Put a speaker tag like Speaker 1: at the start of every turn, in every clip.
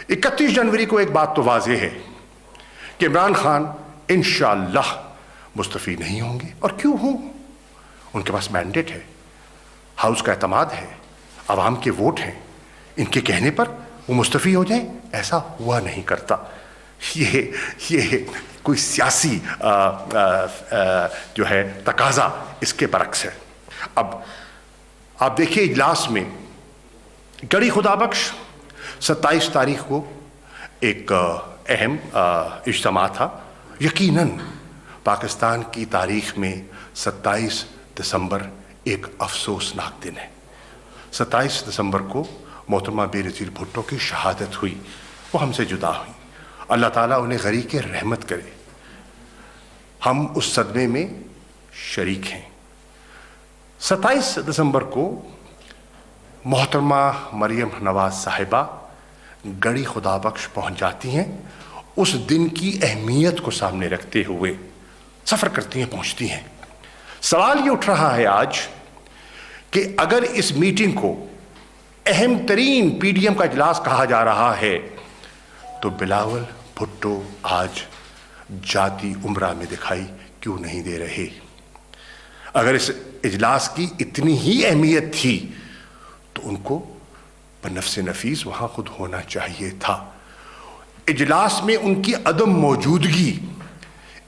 Speaker 1: 31 जनवरी को एक बात तो वाज़ेह है कि इमरान खान इंशाअल्लाह मुस्तफ़ी नहीं होंगे। और क्यों हों? उनके पास मैंडेट है, हाउस का एतमाद है, आवाम के वोट हैं। इनके कहने पर वो मुस्तफ़ी हो जाए, ऐसा हुआ नहीं करता। ये कोई सियासी जो है तकाजा इसके बरक्स है। अब आप देखिए, इजलास में गड़ी खुदाबख्श 27 तारीख को एक अहम इज्तिमा था। यकीनन पाकिस्तान की तारीख में 27 दिसंबर एक अफसोसनाक दिन है। 27 दिसंबर को मोहतरमा बेनज़ीर भुट्टो की शहादत हुई, वो हमसे जुदा हुई। अल्लाह ताला उन्हें गरीक़ रहमत करे। हम उस सदमे में शरीक हैं। 27 दिसंबर को मोहतरमा मरियम नवाज साहिबा गड़ी खुदाबख्श पहुंच जाती हैं। उस दिन की अहमियत को सामने रखते हुए सफ़र करती हैं, पहुंचती हैं। सवाल ये उठ रहा है आज कि अगर इस मीटिंग को अहम तरीन PDM का इजलास कहा जा रहा है, तो बिलावल भुट्टो आज जाती उम्रा में दिखाई क्यों नहीं दे रहे? अगर इस इजलास की इतनी ही अहमियत थी तो उनको बनफ्स नफीस वहां खुद होना चाहिए था। इजलास में उनकी अदम मौजूदगी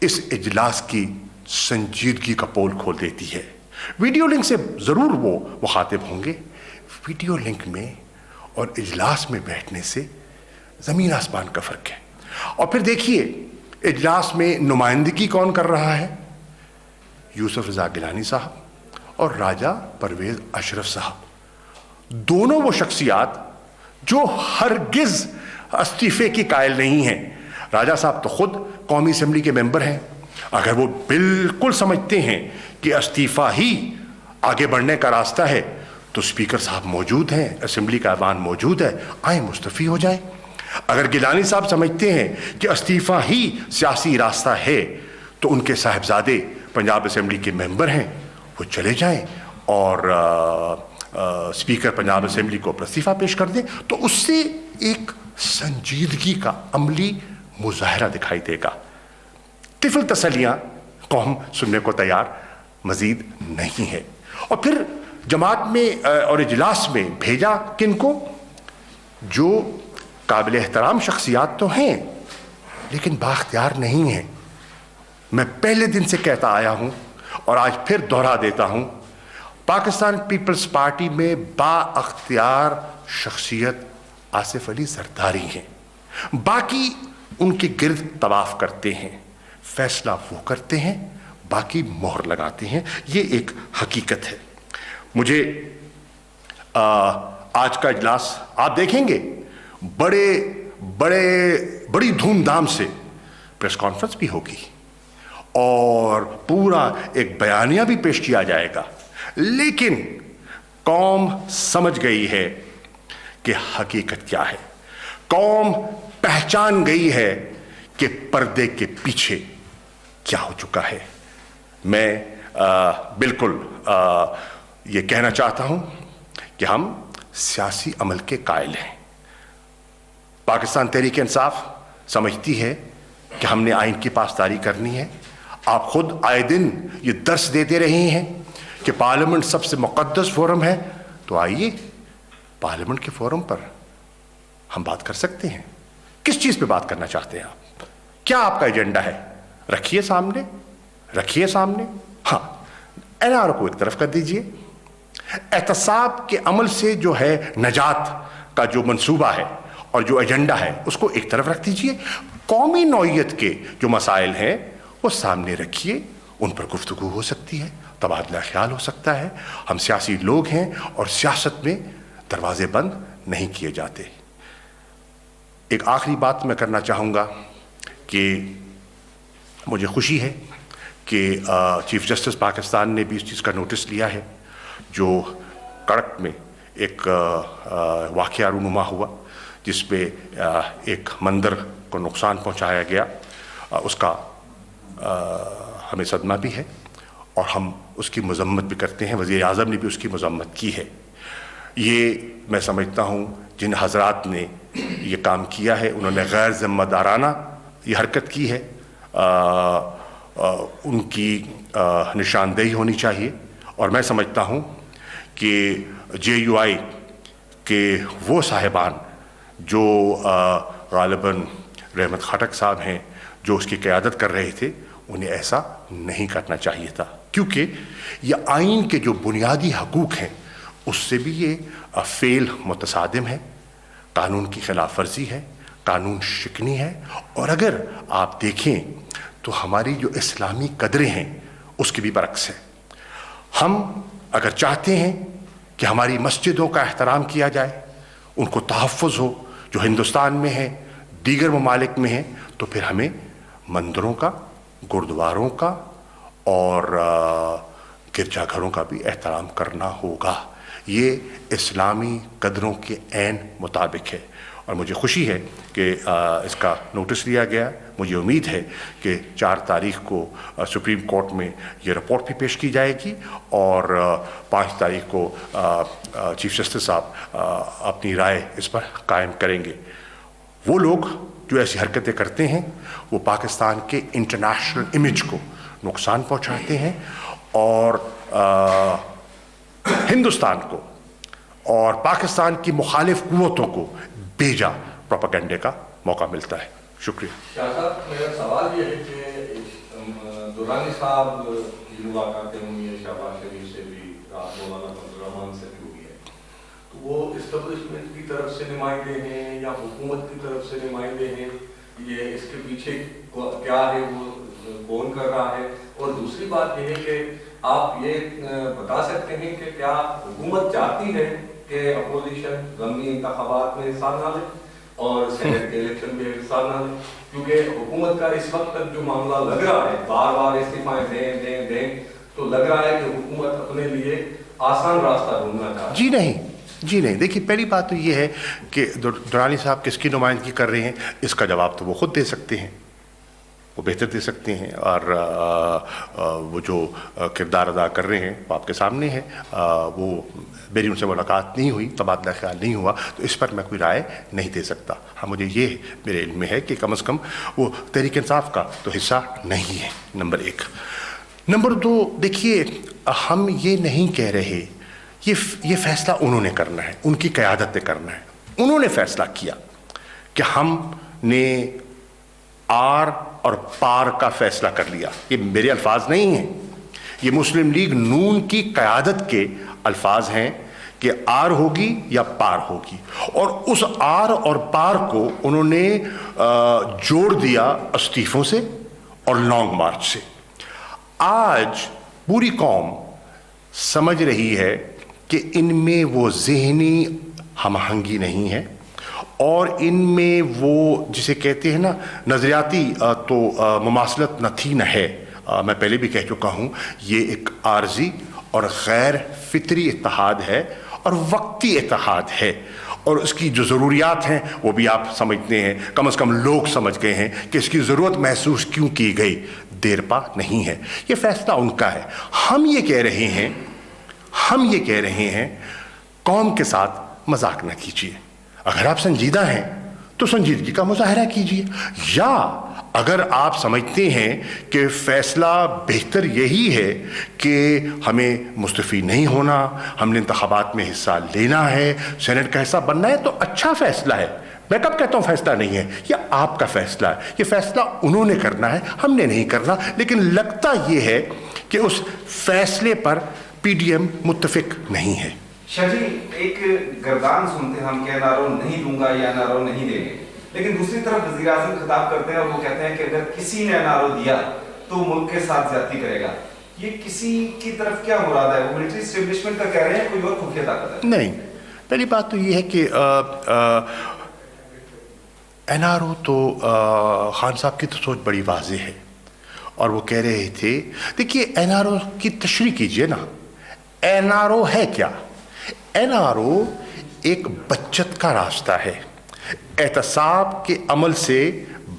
Speaker 1: इस इजलास की संजीदगी का पोल खोल देती है। वीडियो लिंक से जरूर वो मुखातिब होंगे। वीडियो लिंक में और इजलास में बैठने से जमीन आसमान का फर्क है। और फिर देखिए, इजलास में नुमाइंदगी कौन कर रहा है? यूसुफ रज़ा गिलानी साहब और राजा परवेज अशरफ साहब। दोनों वो शख्सियात जो हरगिज इस्तीफे की कायल नहीं हैं। राजा साहब तो खुद कौमी असम्बली के मेंबर हैं। अगर वो बिल्कुल समझते हैं कि इस्तीफा ही आगे बढ़ने का रास्ता है, तो स्पीकर साहब मौजूद हैं, असम्बली का ऐवान मौजूद है, आए मुस्तफ़ी हो जाए। अगर गिलानी साहब समझते हैं कि इस्तीफा ही सियासी रास्ता है, तो उनके साहबजादे पंजाब असम्बली के मेंबर हैं, वो चले जाएं और स्पीकर पंजाब असम्बली को इस्तीफा पेश कर दें। तो उससे एक संजीदगी का अमली मुजाहरा दिखाई देगा। तिफल तसलियां कौम सुनने को तैयार मजीद नहीं है। और फिर जमात में और इजलास में भेजा किनको? जो काबिल एहतराम शख्सियात तो हैं, लेकिन बाख्तियार नहीं हैं। मैं पहले दिन से कहता आया हूं और आज फिर दोहरा देता हूं, पाकिस्तान पीपल्स पार्टी में बाअख्तियार शख्सियत आसिफ अली जरदारी हैं। बाकी उनके गिर्द तवाफ करते हैं, फैसला वो करते हैं, बाकी मोहर लगाते हैं। ये एक हकीकत है। मुझे आज का इजलास आप देखेंगे, बड़ी धूमधाम से प्रेस कॉन्फ्रेंस भी होगी और पूरा एक बयानिया भी पेश किया जाएगा। लेकिन कौम समझ गई है कि हकीकत क्या है। कौम पहचान गई है कि पर्दे के पीछे क्या हो चुका है। मैं बिल्कुल ये कहना चाहता हूं कि हम सियासी अमल के कायल हैं। पाकिस्तान तहरीक इंसाफ समझती है कि हमने आइन की पासदारी करनी है। आप खुद आए दिन ये दर्स देते रहे हैं कि पार्लियामेंट सबसे मुक़द्दस फोरम है। तो आइए, पार्लियामेंट के फोरम पर हम बात कर सकते हैं। किस चीज पे बात करना चाहते हैं आप? क्या आपका एजेंडा है? रखिए सामने, रखिए सामने। हाँ, NRO को एक तरफ कर दीजिए। एहतसाब के अमल से जो है नजात का जो मंसूबा है और जो एजेंडा है, उसको एक तरफ रख दीजिए। कौमी नौइयत के जो मसाइल हैं वो सामने रखिए, उन पर गुफ्तगू हो सकती है, तबादला ख्याल हो सकता है। हम सियासी लोग हैं और सियासत में दरवाजे बंद नहीं किए जाते। एक आखिरी बात मैं करना चाहूँगा कि मुझे खुशी है कि चीफ जस्टिस पाकिस्तान ने भी इस चीज़ का नोटिस लिया है। जो कड़क में एक वाक़या रूनुमा हुआ जिसपे एक मंदिर को नुकसान पहुंचाया गया, उसका हमें सदमा भी है और हम उसकी मजम्मत भी करते हैं। वज़ीर आज़म ने भी उसकी मजम्मत की है। یہ میں سمجھتا ہوں جن حضرات نے یہ کام کیا ہے انہوں نے غیر ذمہ دارانہ یہ حرکت کی ہے، ان کی نشاندہی ہونی چاہیے، اور میں سمجھتا ہوں کہ JUI کے وہ صاحبان جو غالباً رحمت خٹک صاحب ہیں جو اس کی قیادت کر رہے تھے، انہیں ایسا نہیں کرنا چاہیے تھا، کیونکہ یہ آئین کے جو بنیادی حقوق ہیں اس سے بھی یہ فعل متصادم ہے، قانون کی خلاف ورزی ہے، قانون شکنی ہے، اور اگر آپ دیکھیں تو ہماری جو اسلامی قدریں ہیں اس کی بھی برعکس ہے۔ ہم اگر چاہتے ہیں کہ ہماری مسجدوں کا احترام کیا جائے، ان کو تحفظ ہو جو ہندوستان میں ہے، دیگر ممالک میں ہیں، تو پھر ہمیں مندروں کا، گردواروں کا اور گرجا گھروں کا بھی احترام کرنا ہوگا۔ یہ اسلامی قدروں کے عین مطابق ہے، اور مجھے خوشی ہے کہ اس کا نوٹس لیا گیا۔ مجھے امید ہے کہ 4 تاریخ کو سپریم کورٹ میں یہ رپورٹ بھی پیش کی جائے گی، اور 5 تاریخ کو چیف جسٹس صاحب اپنی رائے اس پر قائم کریں گے۔ وہ لوگ جو ایسی حرکتیں کرتے ہیں وہ پاکستان کے انٹرنیشنل امیج کو نقصان پہنچاتے ہیں، اور ہندوستان کو اور پاکستان کی مخالف قوتوں کو بیجا پروپیگنڈے کا موقع ملتا ہے۔ شکریہ۔
Speaker 2: شاہ صاحب، میرا سوال یہ ہے کہ درانی صاحب کی ملاقاتیں ہوئی ہیں شہباز شریف سے بھی، مولانا فضل الرحمان سے بھی ہوئی ہے، تو وہ اسٹیبلشمنٹ کی طرف سے نمائندے ہیں یا حکومت کی طرف سے نمائندے ہیں؟ یہ اس کے پیچھے کیا ہے، وہ کون کر رہا ہے؟ اور دوسری بات یہ ہے کہ آپ یہ بتا سکتے ہیں کہ کیا حکومت چاہتی ہے کہ اپوزیشن ضمنی انتخابات میں حصہ نہ لے اور سینیٹ کے الیکشن میں حصہ نہ لے؟ کیونکہ حکومت کا اس وقت تک جو معاملہ لگ رہا ہے، بار بار استعفائیں دیں تو لگ رہا ہے کہ حکومت اپنے لیے آسان راستہ ڈھونڈنا چاہتی ہے۔
Speaker 1: جی نہیں، دیکھیے پہلی بات تو یہ ہے کہ درانی صاحب کس کی نمائندگی کر رہے ہیں، اس کا جواب تو وہ خود دے سکتے ہیں، وہ بہتر دے سکتے ہیں، اور وہ جو کردار ادا کر رہے ہیں وہ آپ کے سامنے ہے۔ وہ میری ان سے ملاقات نہیں ہوئی، تبادلہ خیال نہیں ہوا، تو اس پر میں کوئی رائے نہیں دے سکتا۔ ہاں، مجھے یہ میرے علم میں ہے کہ کم از کم وہ تحریک انصاف کا تو حصہ نہیں ہے، نمبر 1۔ نمبر 2، دیکھیے ہم یہ نہیں کہہ رہے، یہ فیصلہ انہوں نے کرنا ہے، ان کی قیادت نے کرنا ہے۔ انہوں نے فیصلہ کیا کہ ہم نے آر اور پار کا فیصلہ کر لیا۔ یہ میرے الفاظ نہیں ہیں، یہ مسلم لیگ نون کی قیادت کے الفاظ ہیں کہ آر ہوگی یا پار ہوگی، اور اس آر اور پار کو انہوں نے جوڑ دیا استعفوں سے اور لانگ مارچ سے۔ آج پوری قوم سمجھ رہی ہے کہ ان میں وہ ذہنی ہم آہنگی نہیں ہے، اور ان میں وہ جسے کہتے ہیں نا نظریاتی تو مماثلت نہ تھی نہ ہے۔ میں پہلے بھی کہہ چکا ہوں، یہ ایک عارضی اور غیر فطری اتحاد ہے اور وقتی اتحاد ہے، اور اس کی جو ضروریات ہیں وہ بھی آپ سمجھتے ہیں، کم از کم لوگ سمجھ گئے ہیں کہ اس کی ضرورت محسوس کیوں کی گئی، دیر پا نہیں ہے۔ یہ فیصلہ ان کا ہے۔ ہم یہ کہہ رہے ہیں قوم کے ساتھ مذاق نہ کیجیے۔ اگر آپ سنجیدہ ہیں تو سنجیدگی کا مظاہرہ کیجیے، یا اگر آپ سمجھتے ہیں کہ فیصلہ بہتر یہی ہے کہ ہمیں مستعفی نہیں ہونا، ہم نے انتخابات میں حصہ لینا ہے، سینٹ کا حصہ بننا ہے، تو اچھا فیصلہ ہے۔ میں کب کہتا ہوں فیصلہ نہیں ہے، یہ آپ کا فیصلہ ہے، یہ فیصلہ انہوں نے کرنا ہے، ہم نے نہیں کرنا۔ لیکن لگتا یہ ہے کہ اس فیصلے پر PDM متفق نہیں ہے۔
Speaker 3: شاہ جی، ایک گردان سنتے ہیں ہم کہ NRO نہیں دوں گا یا NRO نہیں دیں گے، لیکن دوسری طرف وزیر اعظم خطاب کرتے ہیں اور وہ کہتے ہیں کہ اگر کسی نے NRO دیا تو ملک کے ساتھ زیادتی کرے گا۔ یہ کسی کی طرف کیا مراد ہے؟ وہ ملٹری اسٹیبلشمنٹ کا کہہ رہے ہیں، کوئی اور خفیہ طاقت ہے؟
Speaker 1: نہیں، پہلی بات تو یہ ہے کہ NRO تو خان صاحب کی تو سوچ بڑی واضح ہے، اور وہ کہہ رہے تھے، دیکھیے NRO کی تشریح کیجئے نا، NRO ہے کیا؟ NRO ایک بچت کا راستہ ہے، احتساب کے عمل سے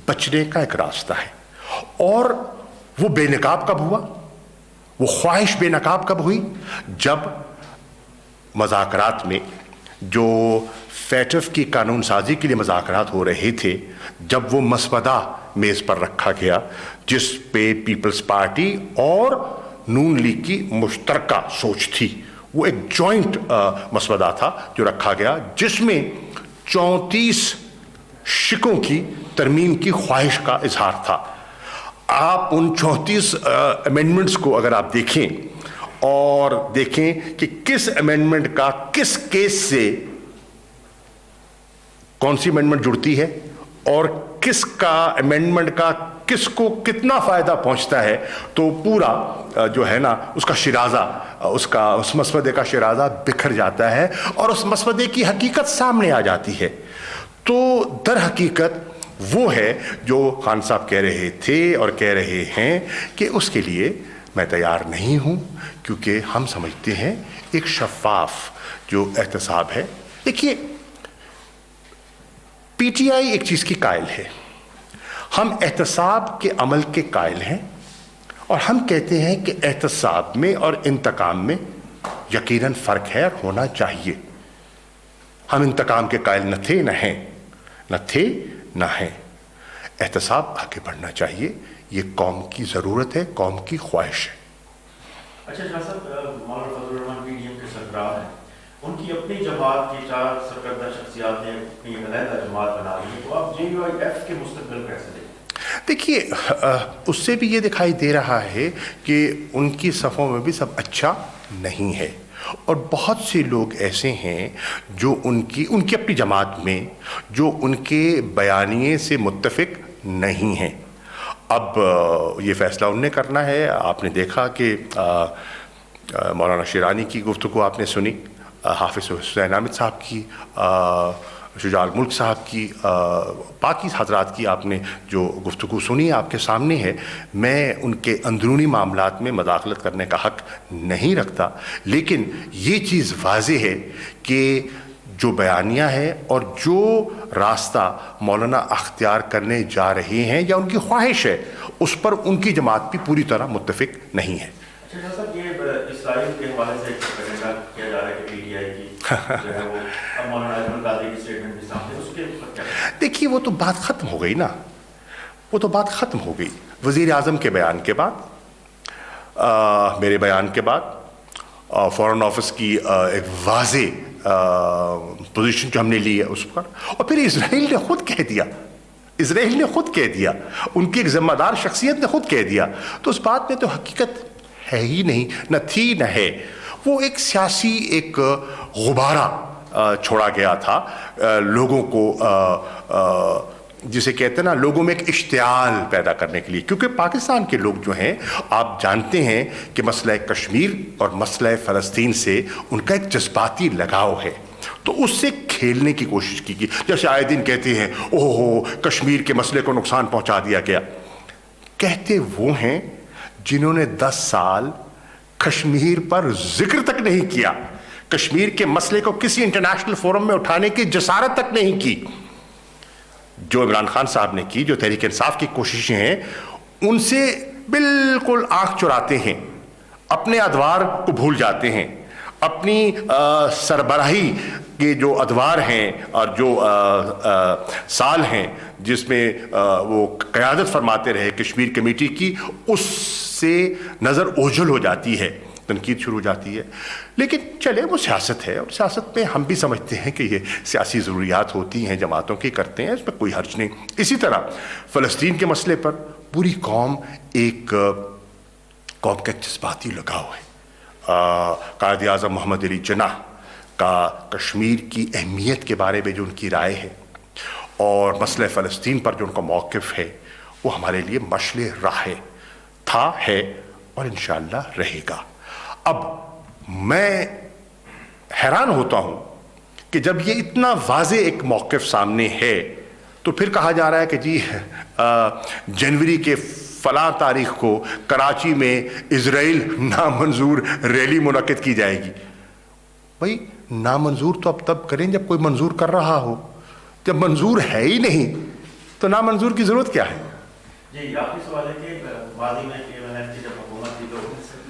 Speaker 1: بچنے کا ایک راستہ ہے۔ اور وہ بے نقاب کب ہوا؟ وہ خواہش بے نقاب کب ہوئی؟ جب مذاکرات میں जो फैटफ की कानून साजी के लिए मुज़ाकरात हो रहे थे, जब वो मसवदा मेज़ पर रखा गया जिस पे पीपल्स पार्टी और नून लीग की मुश्तरका सोच थी, वो एक जॉइंट मसवदा था जो रखा गया, जिसमें 34 शिकों की तरमीम की ख्वाहिश का इजहार था। आप उन 34 अमेंडमेंट्स को अगर आप देखें और देखें कि किस अमेंडमेंट का किस केस से कौन सी अमेंडमेंट जुड़ती है और किसका अमेंडमेंट का किसको कितना फायदा पहुंचता है, तो पूरा जो है ना उसका शिराजा, उस मसवदे का शिराजा बिखर जाता है और उस मसवदे की हकीकत सामने आ जाती है। तो दर हकीकत वो है जो खान साहब कह रहे थे और कह रहे हैं कि उसके लिए मैं तैयार नहीं हूं, क्योंकि हम समझते हैं एक शफाफ जो एहतसाब है। देखिए, पीटीआई एक चीज की कायल है, हम एहतसाब के अमल के कायल हैं और हम कहते हैं कि एहतसाब में और इंतकाम में यकीनन फर्क है और होना चाहिए। हम इंतकाम के कायल न थे न हैं। एहतसाब आगे बढ़ना चाहिए, ये कौम की ज़रूरत है, कौम की ख्वाहिश है।
Speaker 4: अच्छा शाह साहब, मौलाना फजल रहमान पीडीएम के सरबराह हैं, उनकी अपनी जमात की 4 सरकर्दा शख्सियात ने अपनी अलहदा जमात बना ली है, तो आप JUIF के मुस्तकबिल कैसे देखते?
Speaker 1: देखिए, उससे भी ये दिखाई दे रहा है कि उनकी सफ़ों में भी सब अच्छा नहीं है और बहुत से लोग ऐसे हैं जो उनकी अपनी जमात में जो उनके बयानिए से मुत्तफिक नहीं हैं। अब ये फैसला उन्हें करना है। आपने देखा कि मौलाना शिरानी की गुफ्तगू आपने सुनी, हाफिज़ हुसैन हामिद साहब की, शुजाअल मुल्क साहब की, बाकी हजरात की आपने जो गुफ्तगू सुनी आपके सामने है। मैं उनके अंदरूनी मामलात में मदाखलत करने का हक़ नहीं रखता, लेकिन ये चीज़ वाज़ेह है कि जो बयानिया है और जो रास्ता मौलाना अख्तियार करने जा रहे हैं या उनकी ख्वाहिश है, उस पर उनकी जमात भी पूरी तरह मुत्तफिक नहीं है।
Speaker 4: अच्छा सर, ये इसराइल के हवाले से किया जा रहा है कि पीटीआई की जो है वो अब मौलाना अजमल कादरी की स्टेटमेंट भी सामने, उसके ऊपर क्या?
Speaker 1: देखिए, वो तो बात ख़त्म हो गई ना, वो तो बात ख़त्म हो गई। वज़ीर आज़म के बयान के बाद, मेरे बयान के बाद, फ़ॉरेन ऑफिस की एक वाज़े पोजीशन जो हमने ली है उस पर, और फिर इसराइल ने खुद कह दिया, उनकी एक ज़िम्मेदार शख्सियत ने खुद कह दिया, तो उस बात में तो हकीकत है ही नहीं, न थी न है। वो एक सियासी एक गुब्बारा छोड़ा गया था लोगों को, जिसे कहते हैं ना, लोगों में एक इश्तियाल पैदा करने के लिए, क्योंकि पाकिस्तान के लोग जो हैं, आप जानते हैं कि मसला कश्मीर और मसला फ़लस्तीन से उनका एक जज्बाती लगाव है, तो उससे खेलने की कोशिश की गई। जैसे आए दिन कहते हैं, ओहो कश्मीर के मसले को नुकसान पहुंचा दिया गया। कहते वो हैं जिन्होंने 10 साल कश्मीर पर जिक्र तक नहीं किया, कश्मीर के मसले को किसी इंटरनेशनल फोरम में उठाने की जसारत तक नहीं की। जो इमरान खान साहब ने की, जो तहरीक इंसाफ की कोशिशें हैं, उनसे बिल्कुल आंख चुराते हैं, अपने अदवार को भूल जाते हैं, अपनी सरबराही के जो अदवार हैं और जो साल हैं जिसमें वो क़यादत फरमाते रहे कश्मीर कमेटी की, उससे नज़र ओझल हो जाती है, तनकीद शुरू हो जाती है। लेकिन चले, वो सियासत है और सियासत में हम भी समझते हैं कि ये सियासी ज़रूरियात होती हैं, जमातों की करते हैं, इसमें कोई हर्ज नहीं। इसी तरह फ़लस्तीन के मसले पर पूरी कौम का एक जज्बाती लगाव है। कायद आज़म मोहम्मद अली जिन्नाह का कश्मीर की अहमियत के बारे में जो उनकी राय है और मसले फ़लस्तीन पर जो उनका मौक़िफ़ है, वो हमारे लिए मशले राह था, है और इंशाअल्लाह रहेगा। अब मैं हैरान होता हूँ कि जब ये इतना वाज़े एक मौक़िफ़ सामने है, तो फिर कहा जा रहा है कि जी जनवरी के फलां तारीख को कराची में इजराइल नामंजूर रैली मुनक्किद की जाएगी। भाई, नामंजूर तो अब तब करें जब कोई मंजूर कर रहा हो, जब मंजूर है ही नहीं तो नामंजूर की जरूरत क्या है?
Speaker 4: जी, आपकी सवाल है कि वादी में की जब हुकूमत थी तो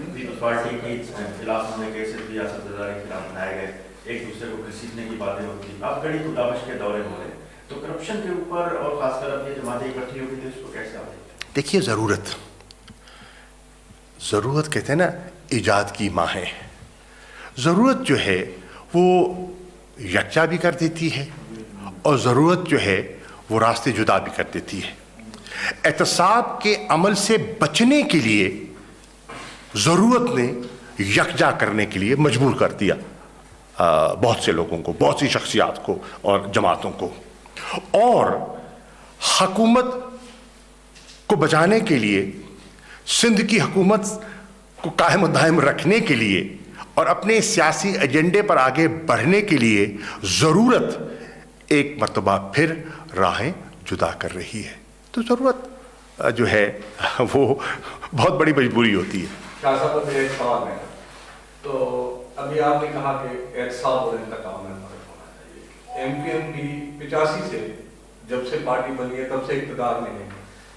Speaker 4: पीपल्स पार्टी के खिलाफ उन्होंने केसेस रियासत के खिलाफ बनाए गए, एक दूसरे को घसीटने की बातें होती, अब गड़ी खुदाबश के दौरे हो रहे, तो करप्शन के ऊपर और खासकर अब ये जमातें इकट्ठी होगी तो इसको कैसे आप देखते हैं?
Speaker 1: देखिए, ज़रूरत कहते हैं ना इजाद की माँ है। ज़रूरत जो है वो यकजा भी कर देती है और ज़रूरत जो है वो रास्ते जुदा भी कर देती है। एहतसाब के अमल से बचने के लिए ज़रूरत ने यकजा करने के लिए मजबूर कर दिया बहुत से लोगों को, बहुत सी शख्सियात को और जमातों को, और हुकूमत को बचाने के लिए, सिंध की हुकूमत को कायम दायम रखने के लिए और अपने सियासी एजेंडे पर आगे बढ़ने के लिए ज़रूरत एक मरतबा फिर राहें जुदा कर रही है। तो ज़रूरत जो है वो बहुत बड़ी मजबूरी होती है।
Speaker 2: शाह साहब मेरा एक सवाल है, तो अभी आपने कहा कि एहतसाब और इंतकाम में फर्क होना चाहिए। एमपीएम 85 से जब से पार्टी बनी है तब से इक़्तिदार में है,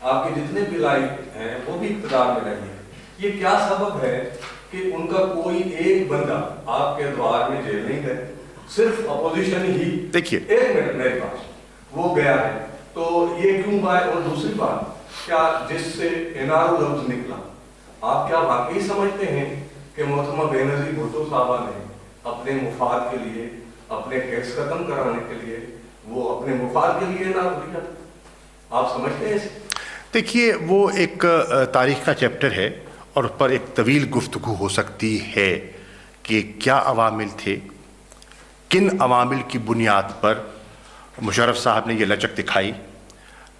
Speaker 2: आपके जितने भी लाइक हैं वो भी इक़्तिदार में रही है। ये क्या सबब है कि उनका कोई एक बंदा आपके द्वार में जेल नहीं गए, सिर्फ अपोजिशन ही,
Speaker 1: देखिए
Speaker 2: एक मिनट मेरे पास, वो गया है, तो ये क्यों हुआ है? और दूसरी बात, क्या जिससे एनआरओ लफ्ज निकला, आप क्या वाकई समझते हैं कि मोहतरमा बेनज़ीर भुट्टो साहबा ने अपने मुफाद के लिए, अपने केस खत्म कराने के लिए, वो अपने मुफाद के लिए एनआरओ दिया? आप समझते हैं इसे?
Speaker 1: देखिए, वो एक तारीख का चैप्टर है और उस पर एक तवील गुफ्तगू हो सकती है कि क्या अवामिल थे, किन अवामिल की बुनियाद पर मुशर्रफ साहब ने ये लचक दिखाई,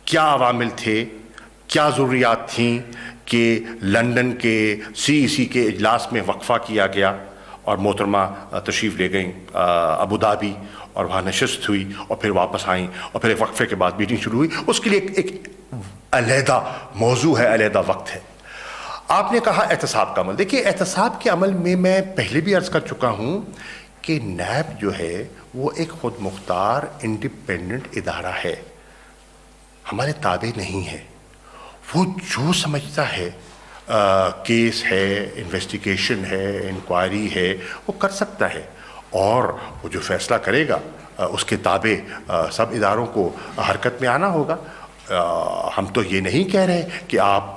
Speaker 1: क्या अवामिल थे, क्या ज़रूरियात थीं कि लंदन के CEC के इजलास में वक्फा किया गया और मोहतरमा तशरीफ़ ले गई अबू धाबी और वहाँ नशस्त हुई और फिर वापस आई और फिर एक वक्फे के बाद मीटिंग शुरू हुई। उसके लिए एक अलहदा मौजू है, अलहदा वक्त है। आपने कहा एहतसाब का अमल। देखिए, एहतसाब के अमल में मैं पहले भी अर्ज़ कर चुका हूँ कि नैब जो है वो एक खुद मुख्तार इंडिपेंडेंट इदारा है, हमारे ताबे नहीं है। वो जो समझता है केस है, इन्वेस्टिगेशन है, इंक्वायरी है, वो कर सकता है और वो जो फैसला करेगा उसके ताबे सब इदारों को हरकत में आना होगा। हम तो ये नहीं कह रहे कि आप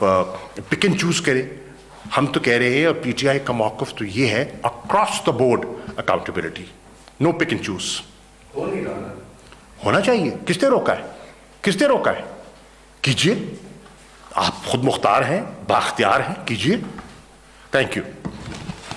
Speaker 1: पिक एंड चूज़ करें, हम तो कह रहे हैं और PTI का मौक़िफ़ तो ये है across the board accountability, no pick and choose.
Speaker 2: हो नहीं रहा,
Speaker 1: होना चाहिए। किसने रोका है? किसने रोका है? कीजिए, आप खुद मुख्तार हैं, बाख्तियार हैं, कीजिए। Thank you.